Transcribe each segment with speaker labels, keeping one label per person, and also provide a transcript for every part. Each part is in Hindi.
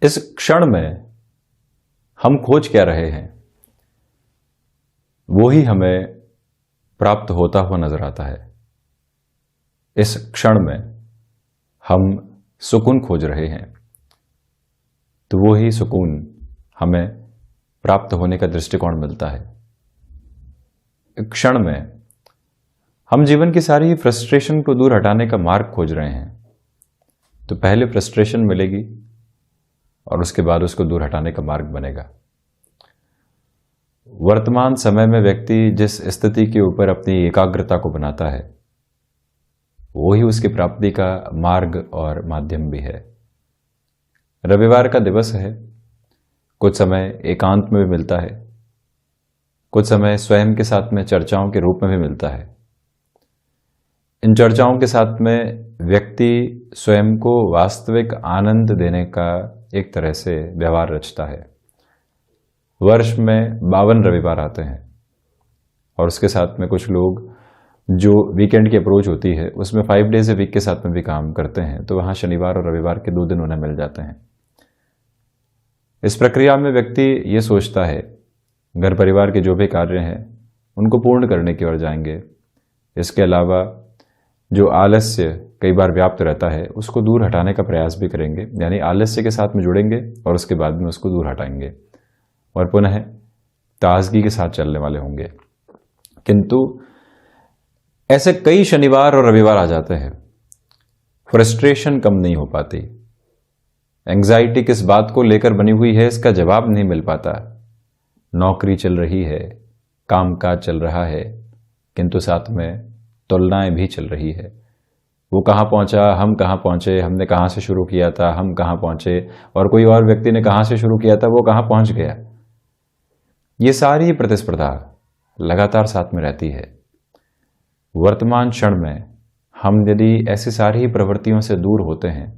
Speaker 1: इस क्षण में हम खोज क्या रहे हैं, वो ही हमें प्राप्त होता हुआ नजर आता है। इस क्षण में हम सुकून खोज रहे हैं, तो वो ही सुकून हमें प्राप्त होने का दृष्टिकोण मिलता है। एक क्षण में हम जीवन की सारी फ्रस्ट्रेशन को दूर हटाने का मार्ग खोज रहे हैं। तो पहले फ्रस्ट्रेशन मिलेगी और उसके बाद उसको दूर हटाने का मार्ग बनेगा। वर्तमान समय में व्यक्ति जिस स्थिति के ऊपर अपनी एकाग्रता को बनाता है, वो ही उसकी प्राप्ति का मार्ग और माध्यम भी है। रविवार का दिवस है, कुछ समय एकांत में भी मिलता है, कुछ समय स्वयं के साथ में चर्चाओं के रूप में भी मिलता है। इन चर्चाओं के साथ में व्यक्ति स्वयं को वास्तविक आनंद देने का एक तरह से व्यवहार रचता है। वर्ष में 52 रविवार आते हैं और उसके साथ में कुछ लोग जो वीकेंड की अप्रोच होती है उसमें 5 डेज ए वीक के साथ में भी काम करते हैं, तो वहाँ शनिवार और रविवार के 2 दिन उन्हें मिल जाते हैं। इस प्रक्रिया में व्यक्ति ये सोचता है घर परिवार के जो भी कार्य हैं उनको पूर्ण करने की ओर जाएंगे। इसके अलावा जो आलस्य कई बार व्याप्त रहता है उसको दूर हटाने का प्रयास भी करेंगे, यानी आलस्य के साथ में जुड़ेंगे और उसके बाद में उसको दूर हटाएंगे और पुनः ताजगी के साथ चलने वाले होंगे। किंतु ऐसे कई शनिवार और रविवार आ जाते हैं, फ्रस्ट्रेशन कम नहीं हो पाती। एंग्जाइटी किस बात को लेकर बनी हुई है इसका जवाब नहीं मिल पाता। नौकरी चल रही है, कामकाज चल रहा है, किंतु साथ में तुलनाएं भी चल रही है। वो कहाँ पहुंचा, हम कहाँ पहुंचे, हमने कहाँ से शुरू किया था, हम कहाँ पहुंचे, और कोई और व्यक्ति ने कहाँ से शुरू किया था, वो कहाँ पहुंच गया। ये सारी प्रतिस्पर्धा लगातार साथ में रहती है। वर्तमान क्षण में हम यदि ऐसी सारी प्रवृत्तियों से दूर होते हैं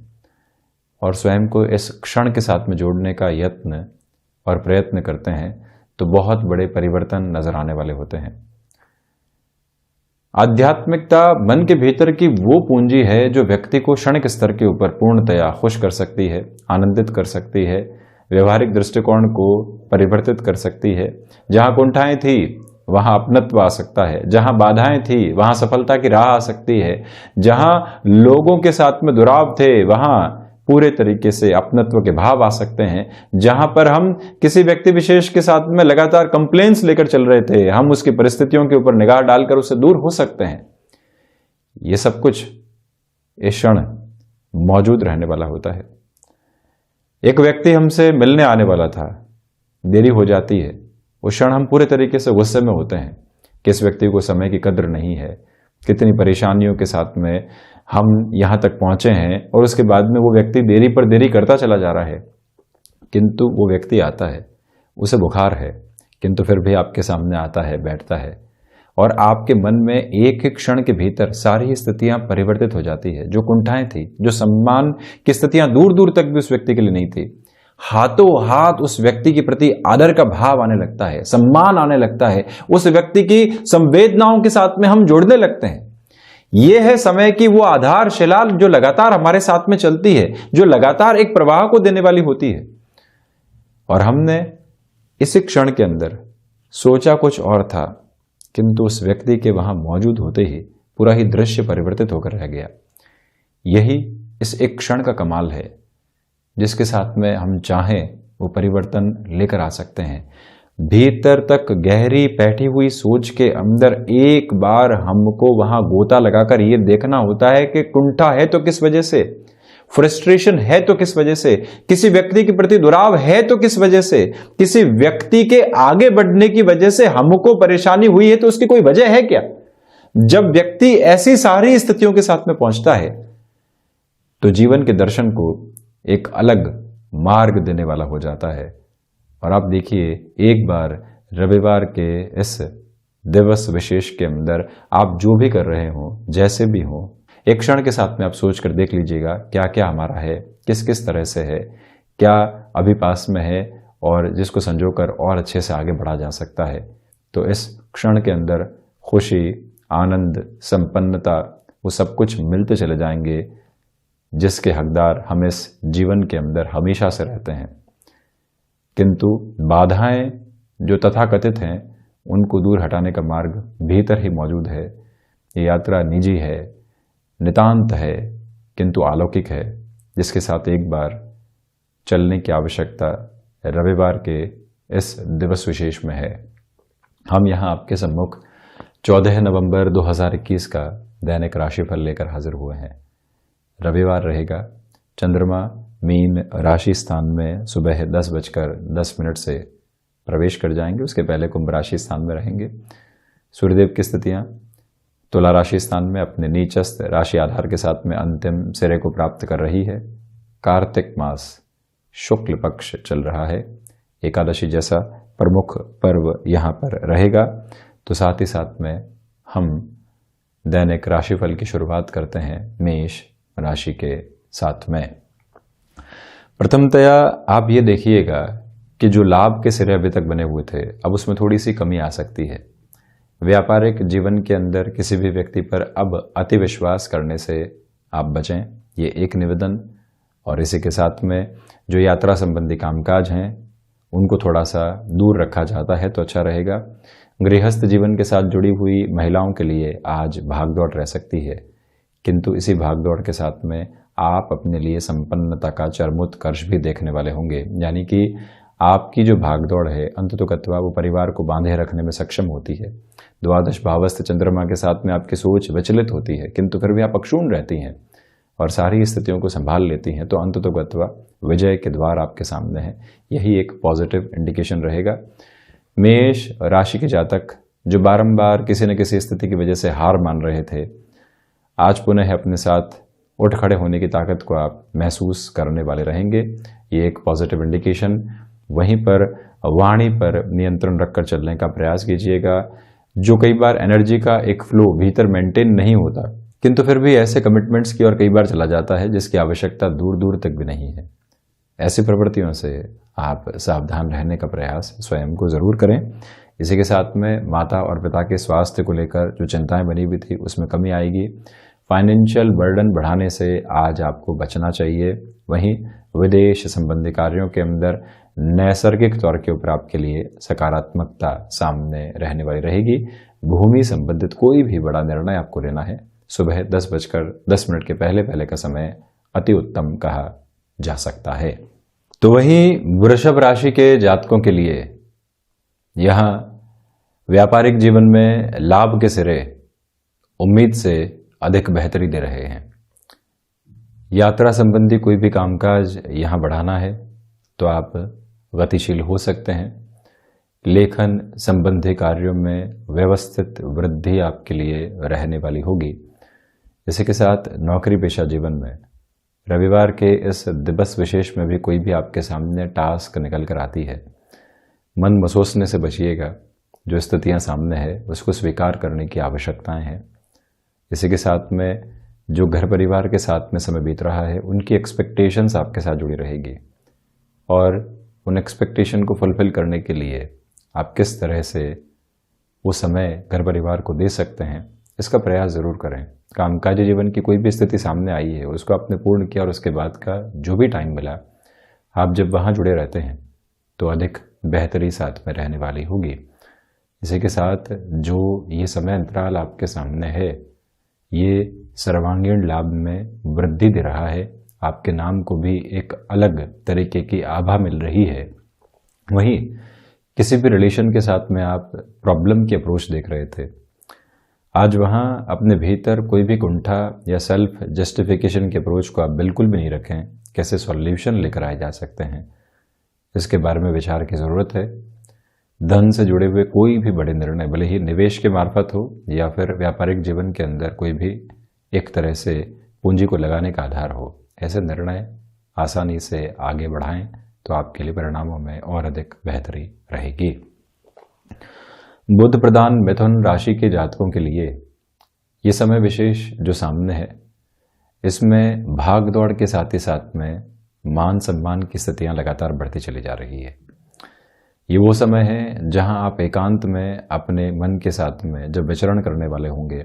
Speaker 1: और स्वयं को इस क्षण के साथ में जोड़ने का यत्न और प्रयत्न करते हैं, तो बहुत बड़े परिवर्तन नजर आने वाले होते हैं। आध्यात्मिकता मन के भीतर की वो पूंजी है जो व्यक्ति को क्षणिक स्तर के ऊपर पूर्णतया खुश कर सकती है, आनंदित कर सकती है, व्यवहारिक दृष्टिकोण को परिवर्तित कर सकती है। जहां कुंठाएं थी वहां अपनत्व आ सकता है, जहां बाधाएं थी वहां सफलता की राह आ सकती है, जहां लोगों के साथ में दुराव थे वहां पूरे तरीके से अपनत्व के भाव आ सकते हैं। जहां पर हम किसी व्यक्ति विशेष के साथ में लगातार कंप्लेंट्स लेकर चल रहे थे, हम उसकी परिस्थितियों के ऊपर निगाह डालकर उससे दूर हो सकते हैं। यह सब कुछ इस क्षण मौजूद रहने वाला होता है। एक व्यक्ति हमसे मिलने आने वाला था, देरी हो जाती है, उस क्षण हम पूरे तरीके से गुस्से में होते हैं कि इस व्यक्ति को समय की कद्र नहीं है, कितनी परेशानियों के साथ में हम यहां तक पहुंचे हैं, और उसके बाद में वो व्यक्ति देरी पर देरी करता चला जा रहा है। किंतु वो व्यक्ति आता है, उसे बुखार है, किंतु फिर भी आपके सामने आता है, बैठता है, और आपके मन में एक एक क्षण के भीतर सारी स्थितियां परिवर्तित हो जाती है। जो कुंठाएं थी, जो सम्मान की स्थितियां दूर दूर तक भी उस व्यक्ति के लिए नहीं थी, हाथों हाथ उस व्यक्ति के प्रति आदर का भाव आने लगता है, सम्मान आने लगता है, उस व्यक्ति की संवेदनाओं के साथ में हम जुड़ने लगते हैं। यह है समय की वो आधारशिला जो लगातार हमारे साथ में चलती है, जो लगातार एक प्रवाह को देने वाली होती है। और हमने इसी क्षण के अंदर सोचा कुछ और था, किंतु उस व्यक्ति के वहां मौजूद होते ही पूरा ही दृश्य परिवर्तित होकर रह गया। यही इस एक क्षण का कमाल है, जिसके साथ में हम चाहें वो परिवर्तन लेकर आ सकते हैं। भीतर तक गहरी बैठी हुई सोच के अंदर एक बार हमको वहां गोता लगाकर ये देखना होता है कि कुंठा है तो किस वजह से, फ्रस्ट्रेशन है तो किस वजह से, किसी व्यक्ति के प्रति दुराव है तो किस वजह से, किसी व्यक्ति के आगे बढ़ने की वजह से हमको परेशानी हुई है तो उसकी कोई वजह है क्या। जब व्यक्ति ऐसी सारी स्थितियों के साथ में पहुंचता है तो जीवन के दर्शन को एक अलग मार्ग देने वाला हो जाता है। और आप देखिए, एक बार रविवार के इस दिवस विशेष के अंदर आप जो भी कर रहे हो, जैसे भी हो, एक क्षण के साथ में आप सोच कर देख लीजिएगा क्या क्या हमारा है, किस किस तरह से है, क्या अभी पास में है और जिसको संजोकर और अच्छे से आगे बढ़ा जा सकता है। तो इस क्षण के अंदर खुशी, आनंद, संपन्नता, वो सब कुछ मिलते चले जाएंगे। जिसके हकदार हम इस जीवन के अंदर हमेशा से रहते हैं। किंतु बाधाएं जो तथाकथित हैं उनको दूर हटाने का मार्ग भीतर ही मौजूद है। ये यात्रा निजी है, नितांत है, किंतु अलौकिक है, जिसके साथ एक बार चलने की आवश्यकता रविवार के इस दिवस विशेष में है। हम यहाँ आपके सम्मुख 14 नवंबर 2021 का दैनिक राशिफल लेकर हाजिर हुए हैं। रविवार रहेगा। चंद्रमा मीन राशि स्थान में सुबह 10:10 से प्रवेश कर जाएंगे। उसके पहले कुंभ राशि स्थान में रहेंगे। सूर्यदेव की स्थितियां तुला राशि स्थान में अपने नीचस्थ राशि आधार के साथ में अंतिम सिरे को प्राप्त कर रही है। कार्तिक मास शुक्ल पक्ष चल रहा है। एकादशी जैसा प्रमुख पर्व यहाँ पर रहेगा। तो साथ ही साथ में हम दैनिक राशिफल की शुरुआत करते हैं मेष राशि के साथ में। प्रथमतया आप ये देखिएगा कि जो लाभ के सिरे अभी तक बने हुए थे, अब उसमें थोड़ी सी कमी आ सकती है। व्यापारिक जीवन के अंदर किसी भी व्यक्ति पर अब अति विश्वास करने से आप बचें, ये एक निवेदन। और इसी के साथ में जो यात्रा संबंधी कामकाज हैं उनको थोड़ा सा दूर रखा जाता है तो अच्छा रहेगा। गृहस्थ जीवन के साथ जुड़ी हुई महिलाओं के लिए आज भागदौड़ रह सकती है, किंतु इसी भागदौड़ के साथ में आप अपने लिए संपन्नता का चरमोत्कर्ष भी देखने वाले होंगे। यानी कि आपकी जो भागदौड़ है अंततोगत्वा वो परिवार को बांधे रखने में सक्षम होती है। द्वादश भावस्थ चंद्रमा के साथ में आपकी सोच विचलित होती है, किंतु फिर भी आप अक्षुण्ण रहती हैं और सारी स्थितियों को संभाल लेती हैं। तो अंततोगत्वा विजय के द्वार आपके सामने हैं। यही एक पॉजिटिव इंडिकेशन रहेगा। मेष राशि के जातक जो बारंबार किसी न किसी स्थिति की वजह से हार मान रहे थे, आज पुनः अपने साथ उठ खड़े होने की ताकत को आप महसूस करने वाले रहेंगे। ये एक पॉजिटिव इंडिकेशन। वहीं पर वाणी पर नियंत्रण रखकर चलने का प्रयास कीजिएगा। जो कई बार एनर्जी का एक फ्लो भीतर मेंटेन नहीं होता, किंतु फिर भी ऐसे कमिटमेंट्स की ओर कई बार चला जाता है जिसकी आवश्यकता दूर दूर तक भी नहीं है। ऐसी प्रवृत्तियों से आप सावधान रहने का प्रयास स्वयं को जरूर करें। इसी के साथ में माता और पिता के स्वास्थ्य को लेकर जो चिंताएं बनी हुई थी उसमें कमी आएगी। फाइनेंशियल बर्डन बढ़ाने से आज आपको बचना चाहिए। वहीं विदेश संबंधी कार्यों के अंदर नैसर्गिक तौर के ऊपर आपके लिए सकारात्मकता सामने रहने वाली रहेगी। भूमि संबंधित कोई भी बड़ा निर्णय आपको लेना है, सुबह 10:10 के पहले पहले का समय अति उत्तम कहा जा सकता है। तो वहीं वृषभ राशि के जातकों के लिए यहां व्यापारिक जीवन में लाभ के सिरे उम्मीद से अधिक बेहतरी दे रहे हैं। यात्रा संबंधी कोई भी कामकाज यहां बढ़ाना है तो आप गतिशील हो सकते हैं। लेखन संबंधी कार्यों में व्यवस्थित वृद्धि आपके लिए रहने वाली होगी। इसी के साथ नौकरी पेशा जीवन में रविवार के इस दिवस विशेष में भी कोई भी आपके सामने टास्क निकल कर आती है, मन मसोसने से बचिएगा। जो स्थितियां सामने है उसको स्वीकार करने की आवश्यकताएं हैं। इसी के साथ में जो घर परिवार के साथ में समय बीत रहा है उनकी एक्सपेक्टेशंस आपके साथ जुड़ी रहेगी और उन एक्सपेक्टेशन को फुलफिल करने के लिए आप किस तरह से वो समय घर परिवार को दे सकते हैं इसका प्रयास ज़रूर करें। कामकाजी जीवन की कोई भी स्थिति सामने आई है उसको आपने पूर्ण किया और उसके बाद का जो भी टाइम मिला आप जब वहाँ जुड़े रहते हैं तो अधिक बेहतरी साथ में रहने वाली होगी। इसी के साथ जो ये समय अंतराल आपके सामने है ये सर्वांगीण लाभ में वृद्धि दे रहा है। आपके नाम को भी एक अलग तरीके की आभा मिल रही है। वहीं किसी भी रिलेशन के साथ में आप प्रॉब्लम की अप्रोच देख रहे थे, आज वहाँ अपने भीतर कोई भी कुंठा या सेल्फ जस्टिफिकेशन की अप्रोच को आप बिल्कुल भी नहीं रखें। कैसे सॉल्यूशन लेकर आए जा सकते हैं इसके बारे में विचार की ज़रूरत है। धन से जुड़े हुए कोई भी बड़े निर्णय, भले ही निवेश के मार्फत हो या फिर व्यापारिक जीवन के अंदर कोई भी एक तरह से पूंजी को लगाने का आधार हो, ऐसे निर्णय आसानी से आगे बढ़ाएं तो आपके लिए परिणामों में और अधिक बेहतरी रहेगी। बुध प्रधान मिथुन राशि के जातकों के लिए ये समय विशेष जो सामने है इसमें भाग दौड़ के साथ ही साथ में मान सम्मान की स्थितियां लगातार बढ़ती चली जा रही है। ये वो समय है जहां आप एकांत में अपने मन के साथ में जब विचरण करने वाले होंगे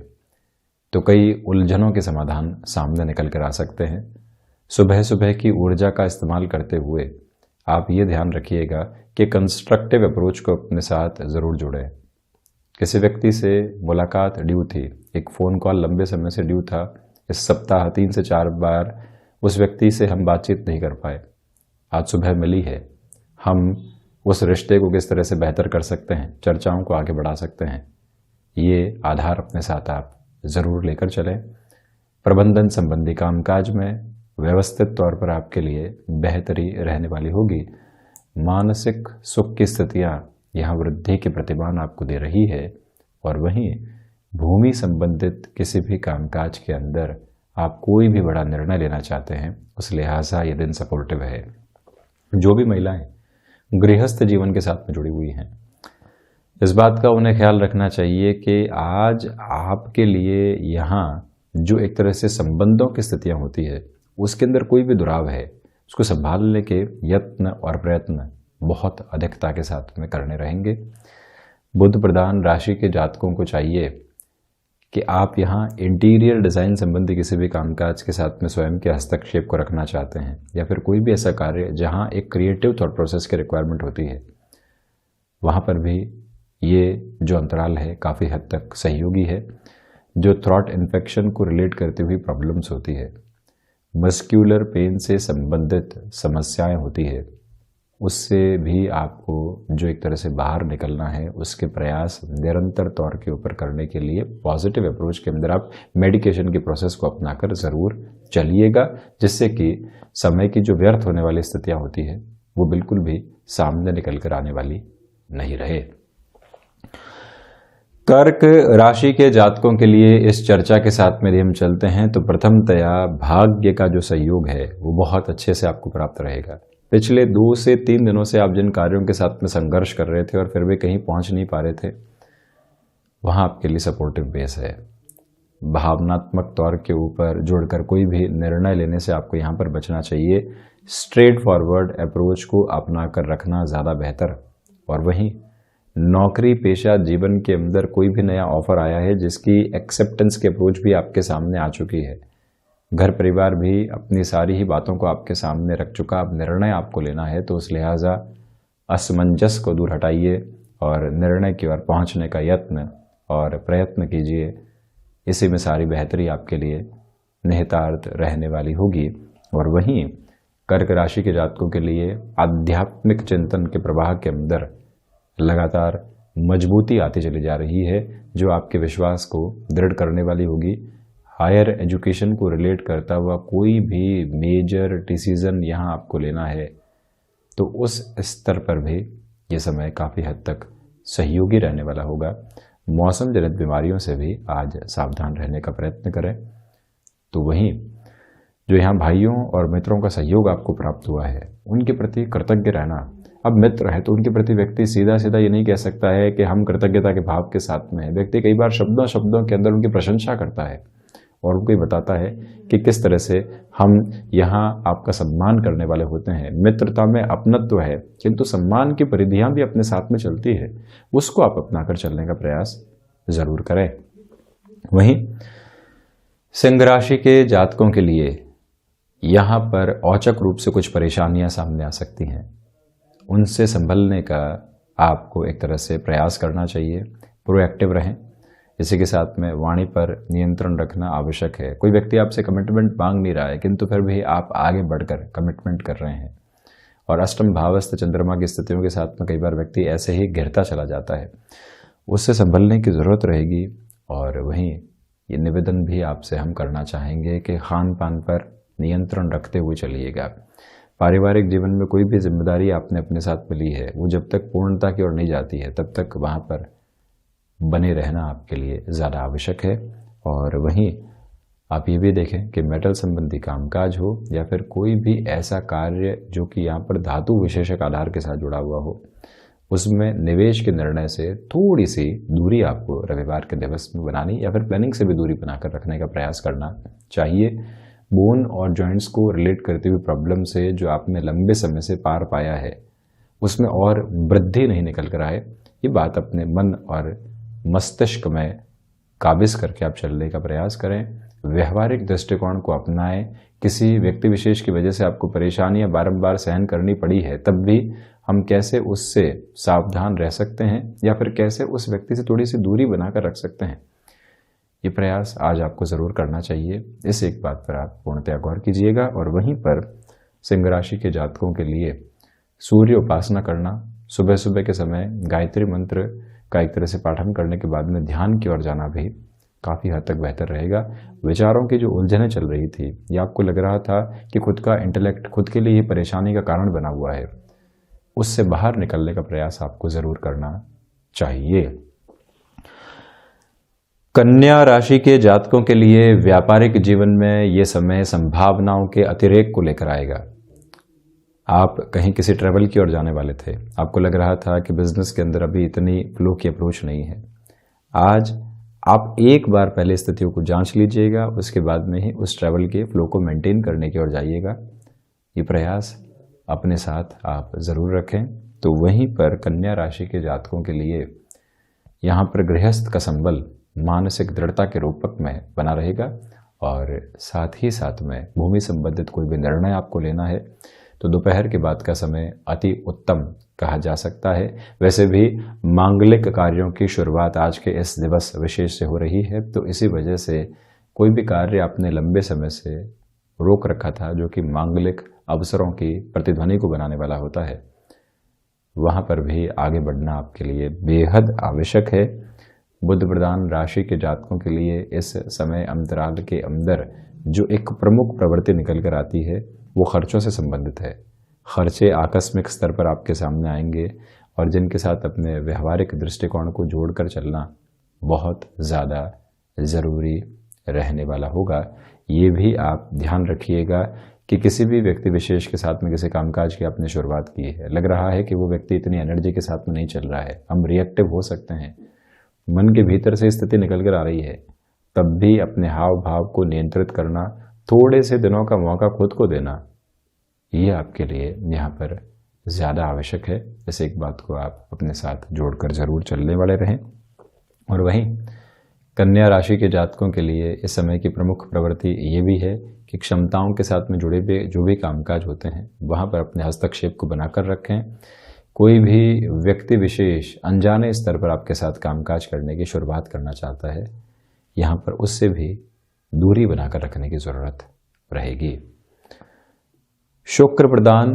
Speaker 1: तो कई उलझनों के समाधान सामने निकल कर आ सकते हैं। सुबह सुबह की ऊर्जा का इस्तेमाल करते हुए आप ये ध्यान रखिएगा कि कंस्ट्रक्टिव अप्रोच को अपने साथ ज़रूर जोड़ें। किसी व्यक्ति से मुलाकात ड्यू थी, एक फ़ोन कॉल लंबे समय से ड्यू था, इस सप्ताह 3 से 4 बार उस व्यक्ति से हम बातचीत नहीं कर पाए, आज सुबह मिली है, हम उस रिश्ते को किस तरह से बेहतर कर सकते हैं, चर्चाओं को आगे बढ़ा सकते हैं, ये आधार अपने साथ आप ज़रूर लेकर चलें। प्रबंधन संबंधी कामकाज में व्यवस्थित तौर पर आपके लिए बेहतरी रहने वाली होगी। मानसिक सुख की स्थितियाँ यहाँ वृद्धि के प्रतिमान आपको दे रही है और वहीं भूमि संबंधित किसी भी कामकाज के अंदर आप कोई भी बड़ा निर्णय लेना चाहते हैं, उस लिहाजा ये दिन सपोर्टिव है। जो भी महिलाएं गृहस्थ जीवन के साथ में जुड़ी हुई हैं, इस बात का उन्हें ख्याल रखना चाहिए कि आज आपके लिए यहाँ जो एक तरह से संबंधों की स्थितियाँ होती है, उसके अंदर कोई भी दुराव है, उसको संभालने के यत्न और प्रयत्न बहुत अधिकता के साथ में करने रहेंगे। बुध प्रधान राशि के जातकों को चाहिए कि आप यहाँ इंटीरियर डिज़ाइन संबंधी किसी भी कामकाज के साथ में स्वयं के हस्तक्षेप को रखना चाहते हैं या फिर कोई भी ऐसा कार्य जहाँ एक क्रिएटिव थॉट प्रोसेस की रिक्वायरमेंट होती है, वहाँ पर भी ये जो अंतराल है काफ़ी हद तक सहयोगी है। जो थ्रॉट इन्फेक्शन को रिलेट करती हुई प्रॉब्लम्स होती है, मस्क्यूलर पेन से संबंधित समस्याएं होती है, उससे भी आपको जो एक तरह से बाहर निकलना है, उसके प्रयास निरंतर तौर के ऊपर करने के लिए पॉजिटिव अप्रोच के अंदर आप मेडिकेशन की प्रोसेस को अपनाकर ज़रूर चलिएगा, जिससे कि समय की जो व्यर्थ होने वाली स्थितियां होती है वो बिल्कुल भी सामने निकल कर आने वाली नहीं रहे। कर्क राशि के जातकों के लिए इस चर्चा के साथ में यदि हम चलते हैं तो प्रथमतया भाग्य का जो सहयोग है वो बहुत अच्छे से आपको प्राप्त रहेगा। पिछले 2 से 3 दिनों से आप जिन कार्यों के साथ में संघर्ष कर रहे थे और फिर भी कहीं पहुंच नहीं पा रहे थे, वहां आपके लिए सपोर्टिव बेस है। भावनात्मक तौर के ऊपर जुड़कर कोई भी निर्णय लेने से आपको यहाँ पर बचना चाहिए। स्ट्रेट फॉरवर्ड अप्रोच को अपना कर रखना ज़्यादा बेहतर। और वहीं नौकरी पेशा जीवन के अंदर कोई भी नया ऑफर आया है जिसकी एक्सेप्टेंस की अप्रोच भी आपके सामने आ चुकी है, घर परिवार भी अपनी सारी ही बातों को आपके सामने रख चुका, अब निर्णय आपको लेना है, तो उस लिहाजा असमंजस को दूर हटाइए और निर्णय की ओर पहुंचने का यत्न और प्रयत्न कीजिए। इसी में सारी बेहतरी आपके लिए निहितार्थ रहने वाली होगी। और वहीं कर्क राशि के जातकों के लिए आध्यात्मिक चिंतन के प्रवाह के अंदर लगातार मजबूती आती चली जा रही है, जो आपके विश्वास को दृढ़ करने वाली होगी। हायर एजुकेशन को रिलेट करता हुआ कोई भी मेजर डिसीजन यहाँ आपको लेना है तो उस स्तर पर भी ये समय काफ़ी हद तक सहयोगी रहने वाला होगा। मौसम जनित बीमारियों से भी आज सावधान रहने का प्रयत्न करें। तो वहीं जो यहाँ भाइयों और मित्रों का सहयोग आपको प्राप्त हुआ है, उनके प्रति कृतज्ञ रहना। अब मित्र है तो उनके प्रति व्यक्ति सीधा सीधा ये नहीं कह सकता है कि हम कृतज्ञता के भाव के साथ में हैं। व्यक्ति कई बार शब्दों के अंदर उनकी प्रशंसा करता है और उनको ये बताता है कि किस तरह से हम यहाँ आपका सम्मान करने वाले होते हैं। मित्रता में अपनत्व है, किंतु सम्मान की परिधियां भी अपने साथ में चलती है, उसको आप अपनाकर चलने का प्रयास जरूर करें। वहीं सिंह राशि के जातकों के लिए यहाँ पर औचक रूप से कुछ परेशानियां सामने आ सकती हैं, उनसे संभलने का आपको एक तरह से प्रयास करना चाहिए। प्रोएक्टिव रहें। इसी के साथ में वाणी पर नियंत्रण रखना आवश्यक है। कोई व्यक्ति आपसे कमिटमेंट मांग नहीं रहा है, किंतु फिर भी आप आगे बढ़कर कमिटमेंट कर रहे हैं। और अष्टम भावस्थ चंद्रमा की स्थितियों के साथ में कई बार व्यक्ति ऐसे ही गिरता चला जाता है, उससे संभलने की ज़रूरत रहेगी। और वहीं ये निवेदन भी आपसे हम करना चाहेंगे कि खान पान पर नियंत्रण रखते हुए चलिएगा। पारिवारिक जीवन में कोई भी जिम्मेदारी आपने अपने साथ में ली है, वो जब तक पूर्णता की ओर नहीं जाती है तब तक वहाँ पर बने रहना आपके लिए ज़्यादा आवश्यक है। और वहीं आप ये भी देखें कि मेटल संबंधी कामकाज हो या फिर कोई भी ऐसा कार्य जो कि यहाँ पर धातु विशेषक आधार के साथ जुड़ा हुआ हो, उसमें निवेश के निर्णय से थोड़ी सी दूरी आपको रविवार के दिवस में बनानी या फिर प्लानिंग से भी दूरी बनाकर रखने का प्रयास करना चाहिए। बोन और जॉइंट्स को रिलेट करती हुई प्रॉब्लम से जो आपने लंबे समय से पार पाया है, उसमें और वृद्धि नहीं निकल कर आए, ये बात अपने मन और मस्तिष्क में काबिज करके आप चलने का प्रयास करें। व्यवहारिक दृष्टिकोण को अपनाएं। किसी व्यक्ति विशेष की वजह से आपको परेशानियां बारंबार सहन करनी पड़ी है, तब भी हम कैसे उससे सावधान रह सकते हैं या फिर कैसे उस व्यक्ति से थोड़ी सी दूरी बनाकर रख सकते हैं, ये प्रयास आज आपको ज़रूर करना चाहिए। इस एक बात पर आप पूर्णतया गौर कीजिएगा। और वहीं पर सिंह राशि के जातकों के लिए सूर्य उपासना करना, सुबह सुबह के समय गायत्री मंत्र का एक तरह से पाठन करने के बाद में ध्यान की ओर जाना भी काफ़ी हद तक बेहतर रहेगा। विचारों की जो उलझनें चल रही थी या आपको लग रहा था कि खुद का इंटेलेक्ट खुद के लिए ही परेशानी का कारण बना हुआ है, उससे बाहर निकलने का प्रयास आपको ज़रूर करना चाहिए। कन्या राशि के जातकों के लिए व्यापारिक जीवन में ये समय संभावनाओं के अतिरेक को लेकर आएगा। आप कहीं किसी ट्रैवल की ओर जाने वाले थे, आपको लग रहा था कि बिजनेस के अंदर अभी इतनी फ्लो की अप्रोच नहीं है। आज आप एक बार पहले स्थितियों को जांच लीजिएगा, उसके बाद में ही उस ट्रैवल के फ्लो को मेंटेन करने की ओर जाइएगा। ये प्रयास अपने साथ आप ज़रूर रखें। तो वहीं पर कन्या राशि के जातकों के लिए यहाँ पर गृहस्थ का संबल मानसिक दृढ़ता के रूपक में बना रहेगा और साथ ही साथ में भूमि संबंधित कोई भी निर्णय आपको लेना है तो दोपहर के बाद का समय अति उत्तम कहा जा सकता है। वैसे भी मांगलिक कार्यों की शुरुआत आज के इस दिवस विशेष से हो रही है, तो इसी वजह से कोई भी कार्य आपने लंबे समय से रोक रखा था जो कि मांगलिक अवसरों की प्रतिध्वनि को बनाने वाला होता है, वहाँ पर भी आगे बढ़ना आपके लिए बेहद आवश्यक है। बुध प्रधान राशि के जातकों के लिए इस समय अंतराल के अंदर जो एक प्रमुख प्रवृत्ति निकल कर आती है वो खर्चों से संबंधित है। खर्चे आकस्मिक स्तर पर आपके सामने आएंगे और जिनके साथ अपने व्यवहारिक दृष्टिकोण को जोड़कर चलना बहुत ज़्यादा ज़रूरी रहने वाला होगा। ये भी आप ध्यान रखिएगा कि किसी भी व्यक्ति विशेष के साथ में किसी कामकाज की आपने शुरुआत की है, लग रहा है कि वो व्यक्ति इतनी एनर्जी के साथ में नहीं चल रहा है, हम रिएक्टिव हो सकते हैं, मन के भीतर से स्थिति निकल कर आ रही है, तब भी अपने हाव भाव को नियंत्रित करना, थोड़े से दिनों का मौका खुद को देना, ये आपके लिए यहाँ पर ज़्यादा आवश्यक है। इस एक बात को आप अपने साथ जोड़कर ज़रूर चलने वाले रहें। और वहीं कन्या राशि के जातकों के लिए इस समय की प्रमुख प्रवृत्ति ये भी है कि क्षमताओं के साथ में जुड़े हुए जो भी कामकाज होते हैं वहाँ पर अपने हस्तक्षेप को बनाकर रखें। कोई भी व्यक्ति विशेष अनजाने स्तर पर आपके साथ कामकाज करने की शुरुआत करना चाहता है, यहाँ पर उससे भी दूरी बनाकर रखने की ज़रूरत रहेगी। शुक्र प्रधान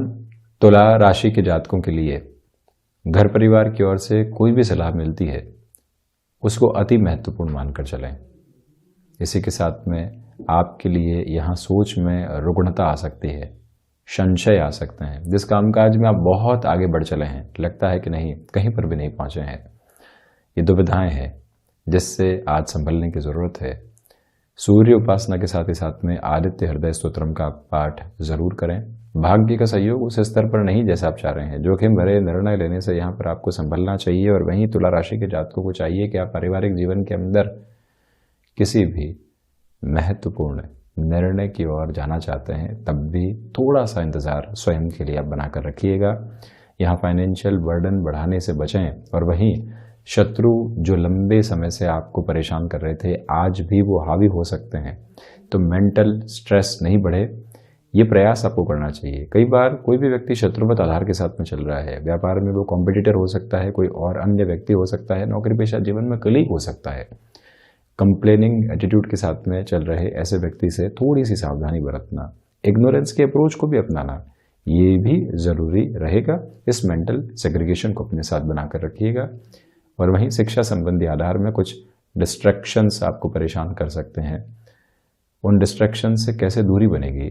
Speaker 1: तुला राशि के जातकों के लिए घर परिवार की ओर से कोई भी सलाह मिलती है उसको अति महत्वपूर्ण मानकर चलें। इसी के साथ में आपके लिए यहाँ सोच में रुग्णता आ सकती है, संशय आ सकते हैं। जिस कामकाज में आप बहुत आगे बढ़ चले हैं, लगता है कि नहीं कहीं पर भी नहीं पहुँचे हैं, ये दुविधाएं हैं जिससे आज संभलने की ज़रूरत है। सूर्य उपासना के साथ ही साथ में आदित्य हृदय स्तोत्रम का पाठ ज़रूर करें। भाग्य का सहयोग उस स्तर पर नहीं जैसा आप चाह रहे हैं, जोखिम भरे निर्णय लेने से यहाँ पर आपको संभलना चाहिए। और वहीं तुला राशि के जातकों को चाहिए कि आप पारिवारिक जीवन के अंदर किसी भी महत्वपूर्ण निर्णय की ओर जाना चाहते हैं तब भी थोड़ा सा इंतज़ार स्वयं के लिए आप बनाकर रखिएगा। यहाँ फाइनेंशियल बर्डन बढ़ाने से बचें। और वहीं शत्रु जो लंबे समय से आपको परेशान कर रहे थे आज भी वो हावी हो सकते हैं, तो मेंटल स्ट्रेस नहीं बढ़े, ये प्रयास आपको करना चाहिए। कई बार कोई भी व्यक्ति शत्रुवत आधार के साथ में चल रहा है, व्यापार में वो कॉम्पिटिटर हो सकता है, कोई और अन्य व्यक्ति हो सकता है, नौकरी पेशा जीवन में कलीग हो सकता है। कंप्लेनिंग एटीट्यूड के साथ में चल रहे ऐसे व्यक्ति से थोड़ी सी सावधानी बरतना, इग्नोरेंस के अप्रोच को भी अपनाना, ये भी ज़रूरी रहेगा। इस मेंटल सेग्रीगेशन को अपने साथ बनाकर रखिएगा। और वहीं शिक्षा संबंधी आधार में कुछ डिस्ट्रैक्शंस आपको परेशान कर सकते हैं, उन डिस्ट्रैक्शन से कैसे दूरी बनेगी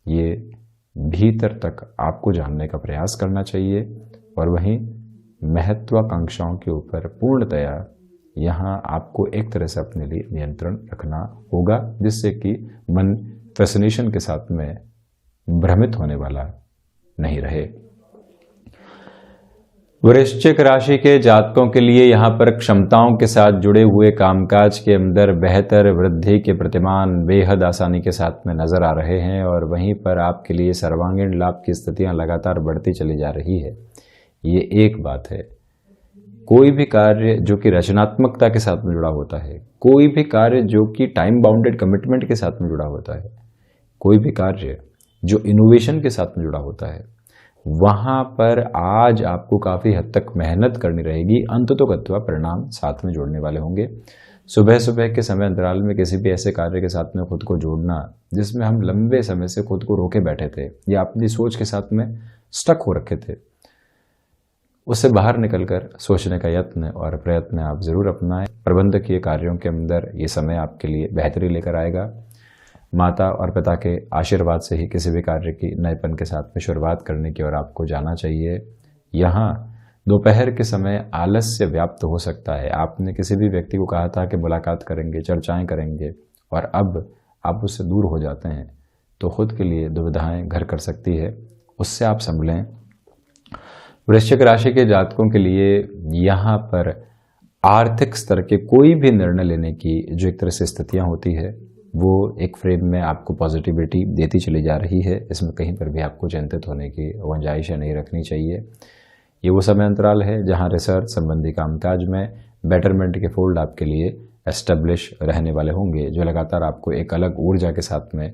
Speaker 1: ये भीतर तक आपको जानने का प्रयास करना चाहिए। और वहीं महत्वाकांक्षाओं के ऊपर पूर्णतया यहाँ आपको एक तरह से अपने लिए नियंत्रण रखना होगा, जिससे कि मन फैसिनेशन के साथ में भ्रमित होने वाला नहीं रहे। वृश्चिक राशि के जातकों के लिए यहाँ पर क्षमताओं के साथ जुड़े हुए कामकाज के अंदर बेहतर वृद्धि के प्रतिमान बेहद आसानी के साथ में नजर आ रहे हैं। और वहीं पर आपके लिए सर्वांगीण लाभ की स्थितियाँ लगातार बढ़ती चली जा रही है। ये एक बात है। कोई भी कार्य जो कि रचनात्मकता के साथ में जुड़ा होता है, कोई भी कार्य जो कि टाइम बाउंडेड कमिटमेंट के साथ में जुड़ा होता है, कोई भी कार्य जो इनोवेशन के साथ में जुड़ा होता है, वहाँ पर आज आपको काफ़ी हद तक मेहनत करनी रहेगी। अंततोगत्वा परिणाम साथ में जोड़ने वाले होंगे। सुबह सुबह के समय अंतराल में किसी भी ऐसे कार्य के साथ में खुद को जोड़ना जिसमें हम लंबे समय से खुद को रोके बैठे थे या अपनी सोच के साथ में स्टक हो रखे थे, उससे बाहर निकलकर सोचने का यत्न और प्रयत्न आप जरूर अपनाएं। प्रबंधकीय कार्यों के अंदर ये समय आपके लिए बेहतरी लेकर आएगा। माता और पिता के आशीर्वाद से ही किसी भी कार्य की नएपन के साथ में शुरुआत करने की ओर आपको जाना चाहिए। यहाँ दोपहर के समय आलस्य व्याप्त हो सकता है। आपने किसी भी व्यक्ति को कहा था कि मुलाकात करेंगे, चर्चाएं करेंगे, और अब आप उससे दूर हो जाते हैं, तो खुद के लिए दुविधाएं घर कर सकती है, उससे आप संभलें। वृश्चिक राशि के जातकों के लिए यहाँ पर आर्थिक स्तर के कोई भी निर्णय लेने की जो एक तरह से स्थितियाँ होती है वो एक फ्रेम में आपको पॉजिटिविटी देती चली जा रही है। इसमें कहीं पर भी आपको चिंतित होने की गुंजाइश नहीं रखनी चाहिए। ये वो समय अंतराल है जहाँ रिसर्च संबंधी कामकाज में बेटरमेंट के फोल्ड आपके लिए एस्टेब्लिश रहने वाले होंगे, जो लगातार आपको एक अलग ऊर्जा के साथ में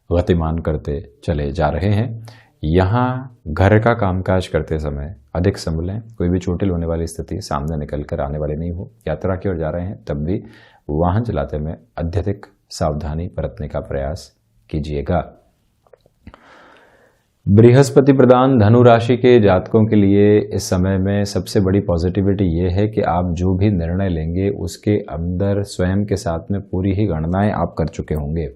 Speaker 1: गतिमान करते चले जा रहे हैं। यहाँ घर का कामकाज करते समय अधिक संभलें, कोई भी चोटिल होने वाली स्थिति सामने निकल कर आने वाली नहीं हो। यात्रा की ओर जा रहे हैं तब भी वाहन चलाते में अत्यधिक सावधानी बरतने का प्रयास कीजिएगा। बृहस्पति प्रदान धनु राशि के जातकों के लिए इस समय में सबसे बड़ी पॉजिटिविटी ये है कि आप जो भी निर्णय लेंगे उसके अंदर स्वयं के साथ में पूरी ही गणनाएं आप कर चुके होंगे,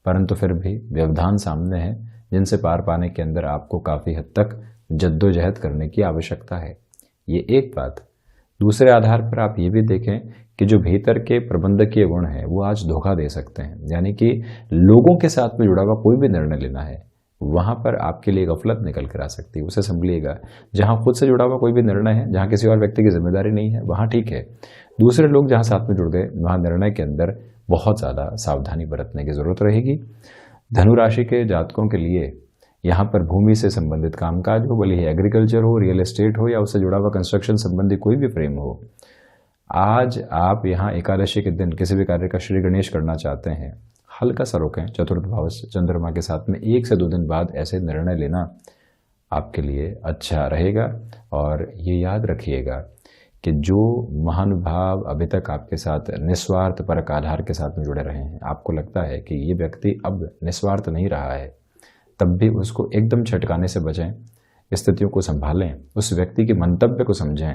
Speaker 1: परंतु फिर भी व्यवधान सामने है जिनसे पार पाने के अंदर आपको काफ़ी हद तक जद्दोजहद करने की आवश्यकता है। ये एक बात। दूसरे आधार पर आप ये भी देखें कि जो भीतर के प्रबंधकीय गुण हैं वो आज धोखा दे सकते हैं। यानी कि लोगों के साथ में जुड़ा हुआ कोई भी निर्णय लेना है, वहाँ पर आपके लिए गफलत निकल कर आ सकती है, उसे संभलिएगा। जहाँ खुद से जुड़ा हुआ कोई भी निर्णय है, जहाँ किसी और व्यक्ति की जिम्मेदारी नहीं है, वहाँ ठीक है। दूसरे लोग जहाँ साथ में जुड़ गए, वहाँ निर्णय के अंदर बहुत ज़्यादा सावधानी बरतने की ज़रूरत रहेगी। धनु राशि के जातकों के लिए यहाँ पर भूमि से संबंधित कामकाज हो, भले ही एग्रीकल्चर हो, रियल एस्टेट हो या उससे जुड़ा हुआ कंस्ट्रक्शन संबंधी कोई भी फ्रेम हो, आज आप यहाँ एकादशी के दिन किसी भी कार्य का श्री गणेश करना चाहते हैं, हल्का सा रोकें। चतुर्थ भाव चंद्रमा के साथ में 1 से 2 दिन बाद ऐसे निर्णय लेना आपके लिए अच्छा रहेगा। और ये याद रखिएगा कि जो महानुभाव अभी तक आपके साथ निस्वार्थ परक आधार के साथ में जुड़े रहे हैं, आपको लगता है कि ये व्यक्ति अब निस्वार्थ नहीं रहा है, तब भी उसको एकदम छटकाने से बचें, स्थितियों को संभालें, उस व्यक्ति के मंतव्य को समझें,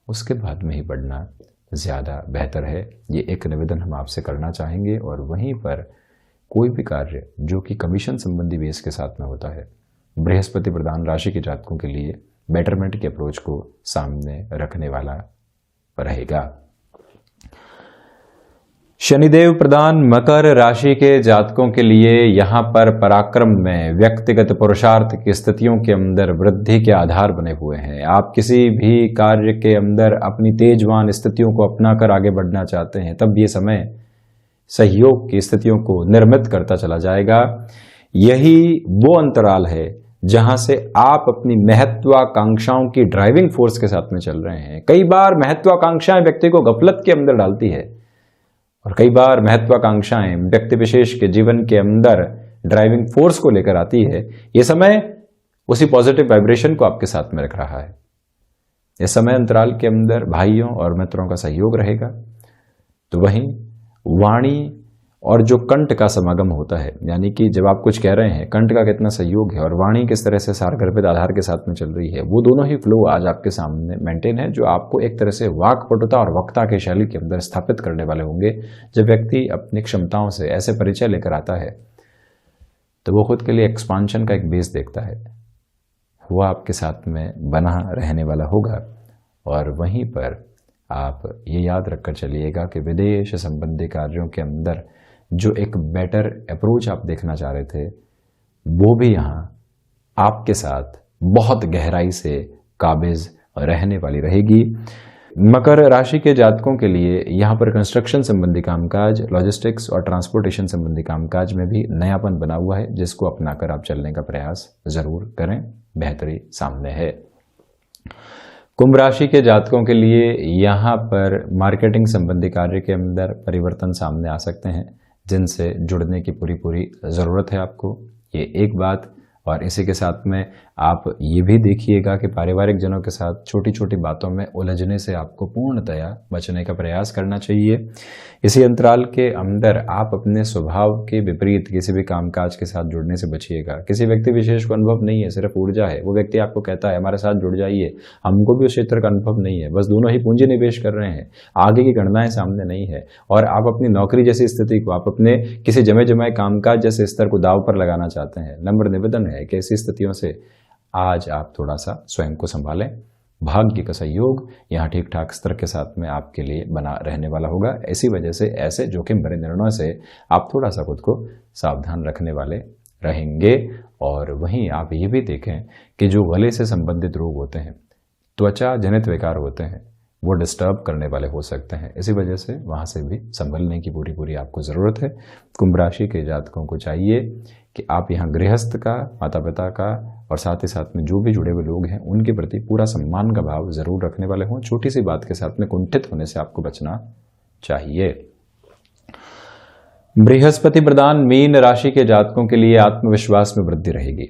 Speaker 1: उसके बाद में ही बढ़ना ज़्यादा बेहतर है। ये एक निवेदन हम आपसे करना चाहेंगे। और वहीं पर कोई भी कार्य जो कि कमीशन संबंधी बेस के साथ में होता है, बृहस्पति प्रदान राशि के जातकों के लिए बेटरमेंट के अप्रोच को सामने रखने वाला रहेगा। शनिदेव प्रदान मकर राशि के जातकों के लिए यहाँ पर पराक्रम में व्यक्तिगत पुरुषार्थ की स्थितियों के अंदर वृद्धि के आधार बने हुए हैं। आप किसी भी कार्य के अंदर अपनी तेजवान स्थितियों को अपनाकर आगे बढ़ना चाहते हैं, तब ये समय सहयोग की स्थितियों को निर्मित करता चला जाएगा। यही वो अंतराल है जहां से आप अपनी महत्वाकांक्षाओं की ड्राइविंग फोर्स के साथ में चल रहे हैं। कई बार महत्वाकांक्षाएं व्यक्ति को गफलत के अंदर डालती है, और कई बार महत्वाकांक्षाएं व्यक्ति विशेष के जीवन के अंदर ड्राइविंग फोर्स को लेकर आती है। यह समय उसी पॉजिटिव वाइब्रेशन को आपके साथ में रख रहा है। इस समय अंतराल के अंदर भाइयों और मित्रों का सहयोग रहेगा। तो वहीं वाणी और जो कंठ का समागम होता है, यानी कि जब आप कुछ कह रहे हैं, कंठ का कितना सहयोग है और वाणी किस तरह से सारगर्भित आधार के साथ में चल रही है, वो दोनों ही फ्लो आज आपके सामने मेंटेन है, जो आपको एक तरह से वाक्पटुता और वक्ता की शैली के अंदर स्थापित करने वाले होंगे। जब व्यक्ति अपनी क्षमताओं से ऐसे परिचय लेकर आता है तो वो खुद के लिए एक्सपांशन का एक बेस देखता है, वो आपके साथ में बना रहने वाला होगा। और वहीं पर आप ये याद रखकर चलिएगा कि विदेश संबंधी कार्यों के अंदर जो एक बेटर अप्रोच आप देखना चाह रहे थे, वो भी यहाँ आपके साथ बहुत गहराई से काबिज रहने वाली रहेगी। मकर राशि के जातकों के लिए यहाँ पर कंस्ट्रक्शन संबंधी कामकाज, लॉजिस्टिक्स और ट्रांसपोर्टेशन संबंधी कामकाज में भी नयापन बना हुआ है, जिसको अपनाकर आप चलने का प्रयास जरूर करें, बेहतरी सामने है। कुंभ राशि के जातकों के लिए यहाँ पर मार्केटिंग संबंधी कार्य के अंदर परिवर्तन सामने आ सकते हैं, जिनसे जुड़ने की पूरी पूरी ज़रूरत है आपको। ये एक बात। और इसी के साथ में आप ये भी देखिएगा कि पारिवारिक जनों के साथ छोटी छोटी बातों में उलझने से आपको पूर्णतया बचने का प्रयास करना चाहिए। इसी अंतराल के अंदर आप अपने स्वभाव के विपरीत किसी भी कामकाज के साथ जुड़ने से बचिएगा। किसी व्यक्ति विशेष को अनुभव नहीं है, सिर्फ ऊर्जा है। वो व्यक्ति आपको कहता है हमारे साथ जुड़ जाइए, हमको भी उस क्षेत्र का अनुभव नहीं है, बस दोनों ही पूंजी निवेश कर रहे हैं, आगे की गणनाएं सामने नहीं है। और आप अपनी नौकरी जैसी स्थिति को, आप अपने किसी जमे जमाए कामकाज जैसे स्तर को दाव पर लगाना चाहते हैं। नम्र निवेदन है कि ऐसी स्थितियों से आज आप थोड़ा सा स्वयं को संभालें। भाग्य का सहयोग यहाँ ठीक ठाक स्तर के साथ में आपके लिए बना रहने वाला होगा। इसी वजह से ऐसे जोखिम भरे निर्णयों से आप थोड़ा सा खुद को सावधान रखने वाले रहेंगे। और वहीं आप ये भी देखें कि जो गले से संबंधित रोग होते हैं, त्वचा जनित विकार होते हैं, वो डिस्टर्ब करने वाले हो सकते हैं। इसी वजह से वहाँ से भी संभलने की पूरी पूरी आपको ज़रूरत है। कुंभ राशि के जातकों को चाहिए कि आप यहाँ गृहस्थ का, माता पिता का और साथ ही साथ में जो भी जुड़े हुए लोग हैं उनके प्रति पूरा सम्मान का भाव जरूर रखने वाले हों। छोटी सी बात के साथ में कुंठित होने से आपको बचना चाहिए। बृहस्पति प्रदान मीन राशि के जातकों के लिए आत्मविश्वास में वृद्धि रहेगी।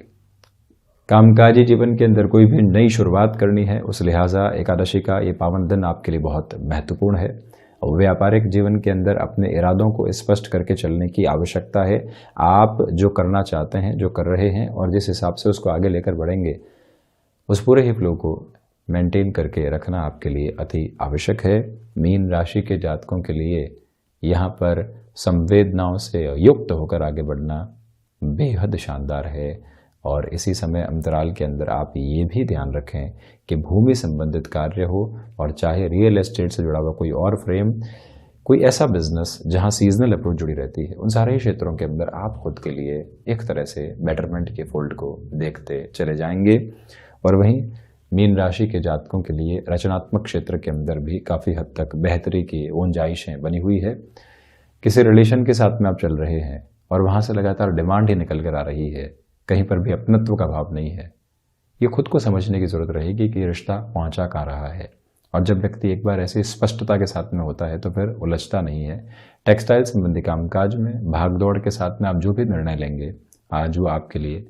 Speaker 1: कामकाजी जीवन के अंदर कोई भी नई शुरुआत करनी है, उस लिहाजा एकादशी का ये पावन दिन आपके लिए बहुत महत्वपूर्ण है। और व्यापारिक जीवन के अंदर अपने इरादों को स्पष्ट करके चलने की आवश्यकता है। आप जो करना चाहते हैं, जो कर रहे हैं और जिस हिसाब से उसको आगे लेकर बढ़ेंगे, उस पूरे ही फ्लो को मेंटेन करके रखना आपके लिए अति आवश्यक है। मीन राशि के जातकों के लिए यहाँ पर संवेदनाओं से युक्त होकर आगे बढ़ना बेहद शानदार है। और इसी समय अंतराल के अंदर आप ये भी ध्यान रखें कि भूमि संबंधित कार्य हो और चाहे रियल एस्टेट से जुड़ा हुआ कोई और फ्रेम, कोई ऐसा बिजनेस जहां सीजनल अप्रोच जुड़ी रहती है, उन सारे क्षेत्रों के अंदर आप खुद के लिए एक तरह से बेटरमेंट के फोल्ड को देखते चले जाएंगे। और वहीं मीन राशि के जातकों के लिए रचनात्मक क्षेत्र के अंदर भी काफ़ी हद तक बेहतरी की गुंजाइशें बनी हुई है। किसी रिलेशन के साथ में आप चल रहे हैं और वहाँ से लगातार डिमांड ही निकल कर आ रही है, कहीं पर भी अपनत्व का भाव नहीं है। ये खुद को समझने की जरूरत रहेगी कि रिश्ता पहुंचा कहाँ रहा है। और जब व्यक्ति एक बार ऐसी स्पष्टता के साथ में होता है तो फिर उलझता नहीं है। टेक्सटाइल संबंधी कामकाज में भागदौड़ के साथ में आप जो भी निर्णय लेंगे, आज वो आपके लिए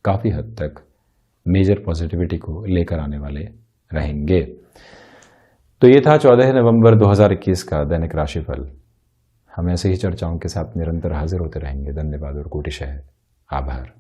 Speaker 1: काफ़ी हद तक मेजर पॉजिटिविटी को लेकर आने वाले रहेंगे। तो ये था 14 नवंबर 2021 का दैनिक राशिफल। हम ऐसे ही चर्चाओं के साथ निरंतर हाजिर होते रहेंगे। धन्यवाद और कोटिशः आभार।